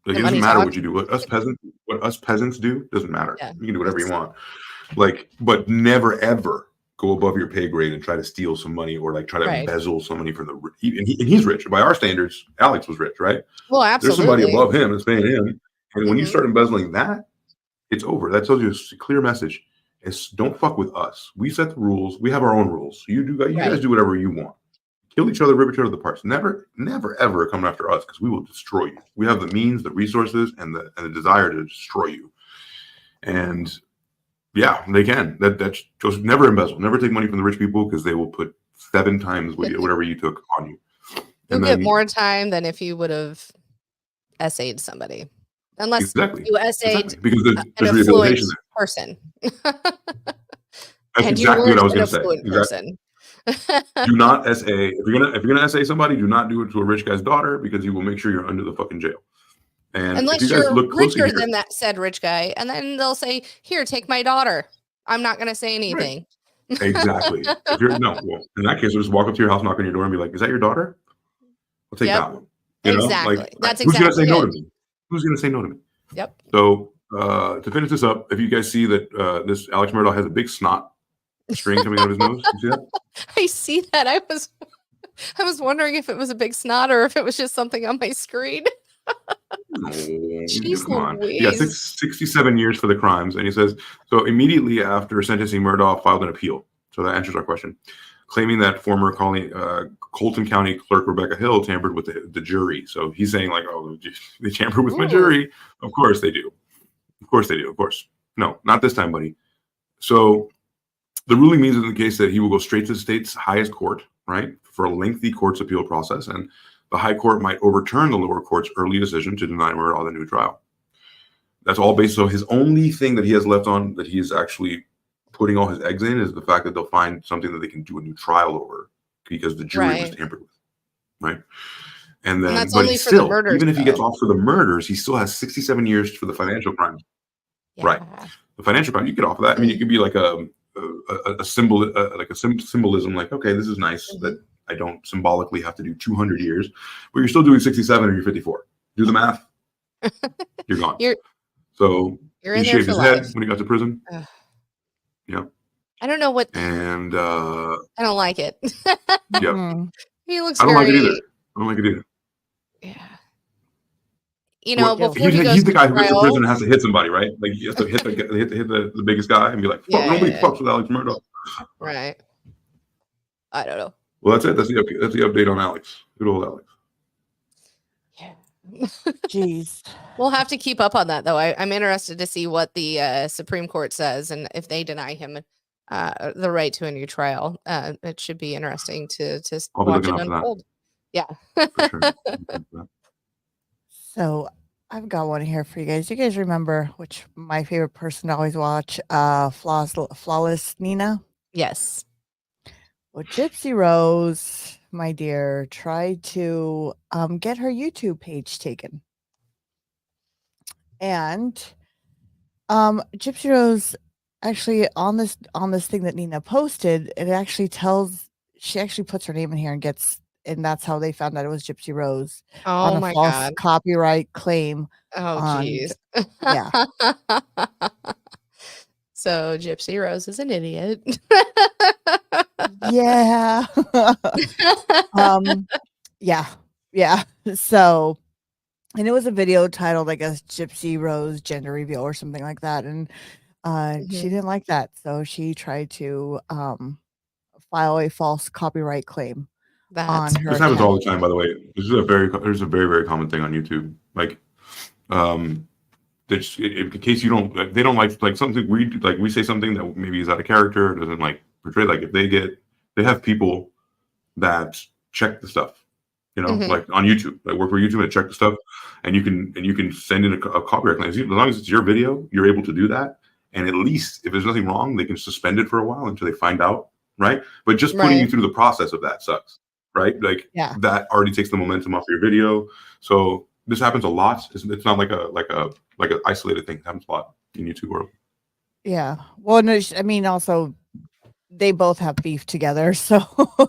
it doesn't matter what you do. What us peasants do doesn't matter. Yeah. You can do whatever you want. But never ever go above your pay grade and try to steal some money or try to embezzle some money from and he's rich. By our standards, Alex was rich, right? Well, absolutely. There's somebody above him that's paying him. And when you start embezzling that, it's over. That tells you a clear message. It's don't fuck with us. We set the rules. We have our own rules. So you guys do whatever you want. Kill each other, rip each other to parts. Never, ever come after us, because we will destroy you. We have the means, the resources, and the desire to destroy you. And yeah, they can. That's just never embezzle. Never take money from the rich people, because they will put 7 times whatever you took on you. You'll get more time than if you would have essayed somebody. Unless you essayed because an affluent person. That's and exactly what I was going to say. Person. Do not essay. If you're gonna essay somebody, do not do it to a rich guy's daughter because you will make sure you're under the fucking jail. And unless if you guys you're look richer than that said rich guy, and then they'll say, "Here, take my daughter." I'm not going to say anything. Right. Exactly. If you're well, in that case, we'll just walk up to your house, knock on your door, and be like, "Is that your daughter?" I'll take that one. You know, like that's who's exactly gonna say no to me? Who's gonna say no to me? Yep. So to finish this up, if you guys see that this Alex Murdaugh has a big snot string coming out of his nose, you see that? I see that. I was wondering if it was a big snot or if it was just something on my screen. No, Jeez, come on. Yeah, 67 years for the crimes. And he says, so immediately after sentencing, Murdaugh filed an appeal. So that answers our question. Claiming that former Colton County Clerk Rebecca Hill tampered with the jury. So he's saying like, oh, they tampered with my jury. Of course they do. Of course they do. Of course. No, not this time, buddy. So the ruling means in the case that he will go straight to the state's highest court, right, for a lengthy court's appeal process. And the high court might overturn the lower court's early decision to deny Murdaugh the new trial. That's all based. So his only thing that he has left on that he is actually putting all his eggs in is the fact that they'll find something that they can do a new trial over because the jury was tampered with, right? And then, but still, even if he gets off for the murders, he still has 67 years for the financial crimes, right? The financial crime, you get off of that. I mean, it could be like a symbol, like a symbolism, like, okay, this is nice that I don't symbolically have to do 200 years, but you're still doing 67 or you're 54. Do the math. You're gone. So he shaved his head when he got to prison. Yeah. I don't know what. And I don't like it. Yeah. He looks. I don't like it either. I don't like it either. Yeah. You know, well, before he's the guy who goes to prison and has to hit somebody, right? Like he has to hit the biggest guy and be like, nobody fucks with Alex Murdaugh. Right. I don't know. Well, that's it. That's the update on Alex. Good old Alex. Yeah. Jeez. We'll have to keep up on that, though. I'm interested to see what the Supreme Court says, and if they deny him the right to a new trial. It should be interesting to watch it unfold. Yeah. Sure. So I've got one here for you guys. You guys remember which my favorite person to always watch, Flawless Nina? Yes. Well, Gypsy Rose, my dear, tried to get her YouTube page taken. And Gypsy Rose actually on this thing that Nina posted, it actually she actually puts her name in here and that's how they found out it was Gypsy Rose on a false copyright claim. Oh, jeez. Yeah. So Gypsy Rose is an idiot. Yeah. Yeah. So, and it was a video titled, I guess, Gypsy Rose Gender Reveal or something like that. And she didn't like that. So she tried to file a false copyright claim on her. This happens all the time, by the way. There's a very, very common thing on YouTube. Like, in case they don't like something we say something that maybe is out of character, doesn't like portray, like if they have people that check the stuff, like on YouTube, like work for YouTube and check the stuff, and you can send in a copyright claim. As long as it's your video, you're able to do that. And at least if there's nothing wrong, they can suspend it for a while until they find out, right? But just putting you through the process of that sucks, right? Like that already takes the momentum off your video. So this happens a lot. It's not like an isolated thing. It happens a lot in YouTube world. Yeah. Well, no, I mean, also they both have beef together, so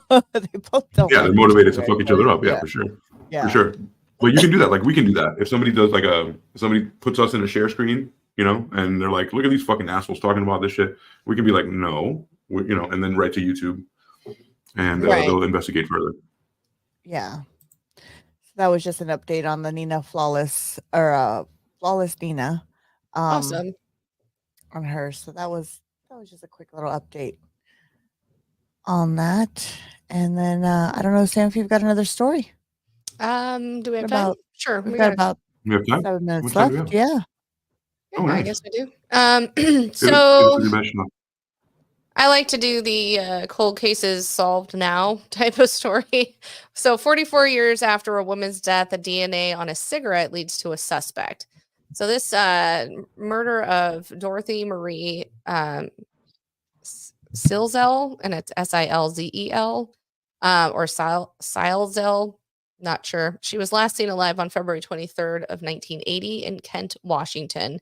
they both don't. Yeah, they're motivated to fuck each other up. Yeah, for sure. Yeah, for sure. But you can do that. Like we can do that. If somebody does somebody puts us in a share screen, and they're like, look at these fucking assholes talking about this shit. We can be like, no, and then write to YouTube, and they'll investigate further. Yeah. So that was just an update on the Nina Flawless Nina. Awesome. On her. So that was just a quick little update on that. And then I don't know, Sam, if you've got another story. Do we have time? Sure. We got about 7 minutes left. Yeah. Oh, nice. I guess we do. So I like to do the cold cases solved now type of story. So 44 years after a woman's death, a DNA on a cigarette leads to a suspect. So this murder of Dorothy Marie Silzel, and it's Silzel, or Silzel, not sure. She was last seen alive on February 23rd of 1980 in Kent, Washington,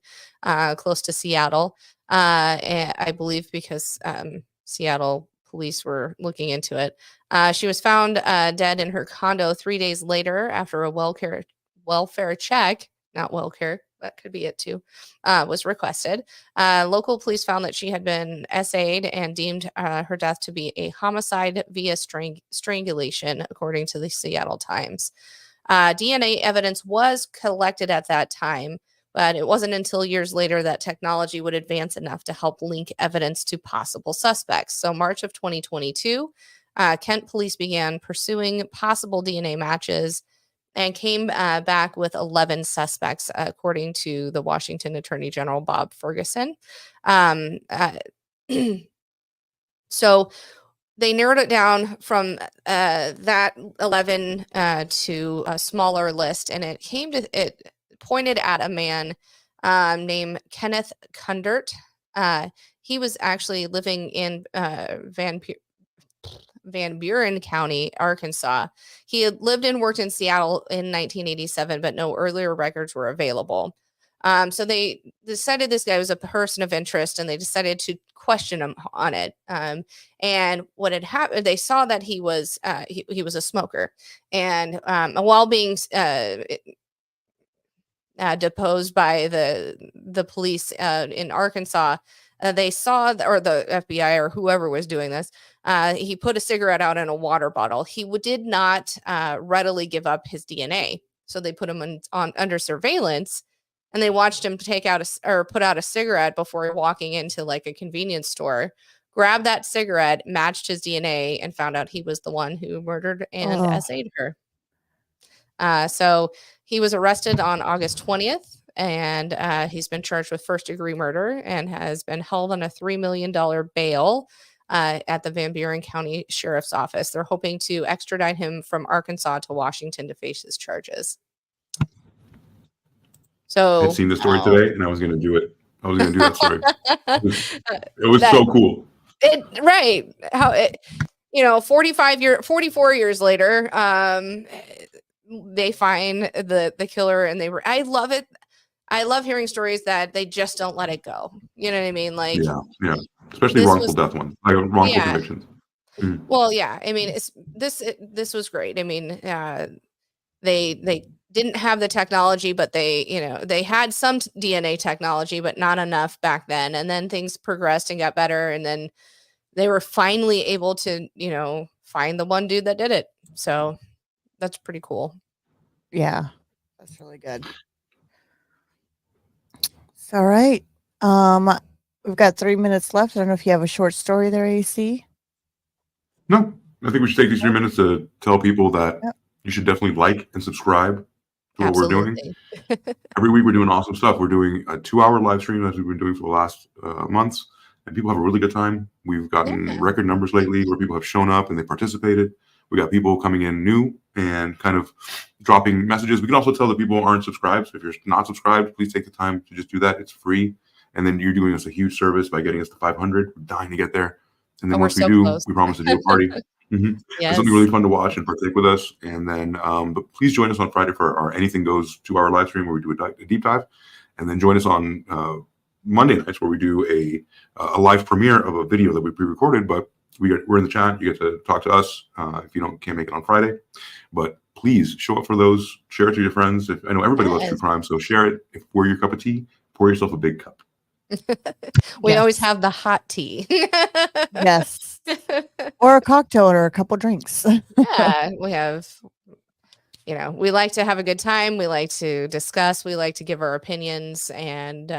close to Seattle. And I believe because Seattle police were looking into it. She was found dead in her condo 3 days later after a welfare check, not welfare, that could be it too, was requested. Local police found that she had been essayed and deemed her death to be a homicide via strangulation, according to the Seattle Times. DNA evidence was collected at that time, but it wasn't until years later that technology would advance enough to help link evidence to possible suspects. So March of 2022, Kent police began pursuing possible DNA matches and came back with 11 suspects, according to the Washington Attorney General, Bob Ferguson. So they narrowed it down from that 11 to a smaller list, and it pointed at a man named Kenneth Kundert. He was actually living in Van Buren County, Arkansas. He had lived and worked in Seattle in 1987, but no earlier records were available. So they decided this guy was a person of interest, and they decided to question him on it. And what had happened, they saw that he was a smoker, and while being deposed by the police in Arkansas, they saw, or the FBI or whoever was doing this, he put a cigarette out in a water bottle. He did not readily give up his DNA, so they put him under surveillance, and they watched him put out a cigarette before walking into like a convenience store, grabbed that cigarette, matched his DNA, and found out he was the one who murdered and essayed her. So he was arrested on August 20th, and he's been charged with first-degree murder and has been held on a $3 million bail at the Van Buren County Sheriff's Office. They're hoping to extradite him from Arkansas to Washington to face his charges. So I'd seen the story today, and I was going to do it. I was going to do that story. It was so cool. Right. 44 years later, they find the killer, and I love it. I love hearing stories that they just don't let it go. You know what I mean? Like, yeah. Especially wrongful death ones, like wrongful convictions. Mm. Well, yeah. I mean, this was great. I mean, they didn't have the technology, but they had some DNA technology, but not enough back then. And then things progressed and got better, and then they were finally able to, find the one dude that did it. So that's pretty cool. Yeah, that's really good. So, all right. We've got 3 minutes left. I don't know if you have a short story there, AC. No, I think we should take these 3 minutes to tell people that you should definitely like and subscribe to what we're doing. Every week we're doing awesome stuff. We're doing a 2-hour live stream as we've been doing for the last months, and people have a really good time. We've gotten record numbers lately where people have shown up and they participated. We got people coming in new and kind of dropping messages. We can also tell that people aren't subscribed. So if you're not subscribed, please take the time to just do that. It's free. And then you're doing us a huge service by getting us to 500. We're dying to get there. And then once we do, we promise to do a party. It's something really fun to watch and partake with us. And then, but please join us on Friday for our Anything Goes 2-hour live stream where we do a deep dive. And then join us on Monday nights where we do a live premiere of a video that we pre-recorded, but we're in the chat. You get to talk to us if you can't make it on Friday. But please show up for those. Share it to your friends. I know everybody loves true crime, so share it. If pour your cup of tea, pour yourself a big cup. We always have the hot tea. Yes. Or a cocktail or a couple drinks. Yeah, we have, we like to have a good time. We like to discuss. We like to give our opinions. And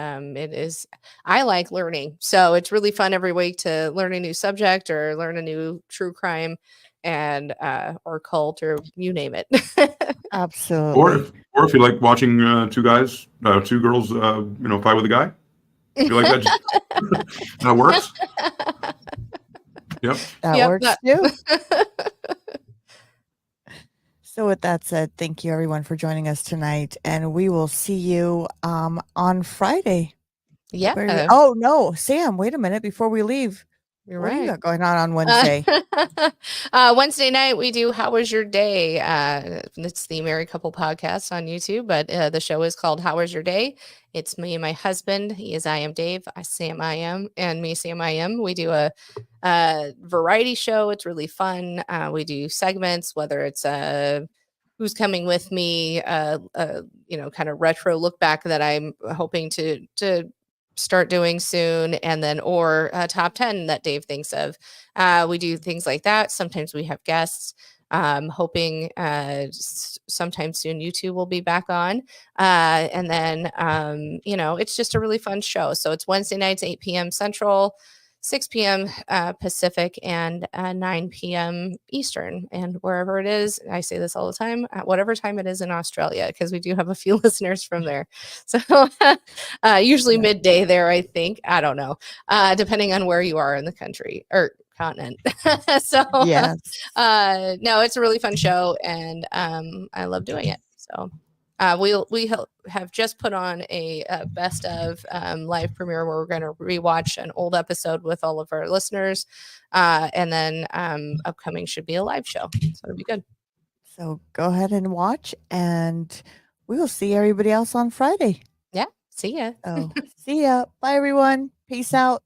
I like learning. So it's really fun every week to learn a new subject or learn a new true crime and or cult or you name it. Absolutely. Or if you like watching two girls, fight with a guy. You like that? That works. Yep. That works too. So with that said, thank you everyone for joining us tonight, and we will see you on Friday. Yeah. Oh no, Sam, wait a minute before we leave. You're what right. do you got going on Wednesday? Wednesday night we do How Was Your Day? It's the Married Couple podcast on YouTube, but the show is called How Was Your Day? It's me and my husband. He is I am Dave. Sam I am, and me Sam I am. We do a variety show. It's really fun. We do segments, whether it's Who's Coming With Me, kind of retro look back that I'm hoping to start doing soon, and then or top 10 that Dave thinks of. We do things like that. Sometimes we have guests. Hoping sometime soon YouTube will be back on. And then, it's just a really fun show. So it's Wednesday nights, 8 p.m. Central, 6 p.m. Pacific, and 9 p.m. Eastern. And wherever it is, I say this all the time, at whatever time it is in Australia, because we do have a few listeners from there. So usually midday there, I think. I don't know, depending on where you are in the country or continent. So yes. No, it's a really fun show, and I love doing it. So we have just put on a best of live premiere where we're going to rewatch an old episode with all of our listeners, and then upcoming should be a live show, so it'll be good. So go ahead and watch, and we will see everybody else on Friday. Yeah, see ya. See ya. Bye everyone. Peace out.